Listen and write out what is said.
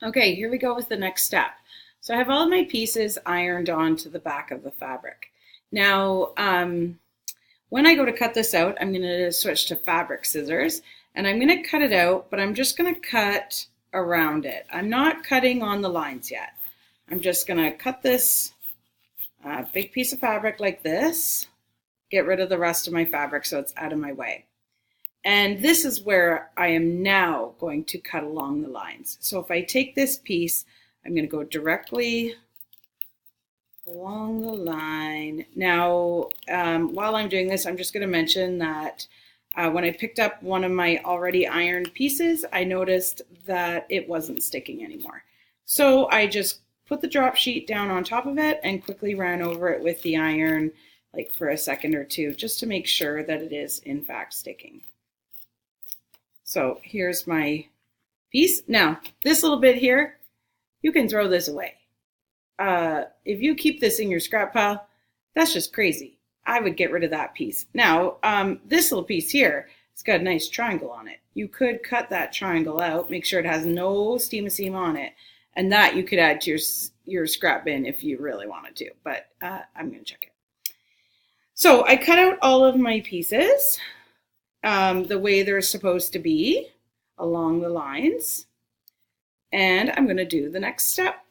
Okay, here we go with the next step. So I have all of my pieces ironed onto the back of the fabric. Now, when I go to cut this out, I'm going to switch to fabric scissors and I'm going to cut it out, but I'm just going to cut around it. I'm not cutting on the lines yet. I'm just going to cut this big piece of fabric like this, get rid of the rest of my fabric so it's out of my way. And this is where I am now going to cut along the lines. So if I take this piece, I'm going to go directly along the line. Now, while I'm doing this, I'm just going to mention that when I picked up one of my already ironed pieces, I noticed that it wasn't sticking anymore. So I just put the drop sheet down on top of it and quickly ran over it with the iron, like for a second or two, just to make sure that it is in fact sticking. So here's my piece. Now, this little bit here, you can throw this away. If you keep this in your scrap pile, that's just crazy. I would get rid of that piece. Now, this little piece here, it's got a nice triangle on it. You could cut that triangle out, make sure it has no steam seam on it, and that you could add to your scrap bin if you really wanted to, but I'm going to check it. So I cut out all of my pieces the way they're supposed to be along the lines, and I'm going to do the next step.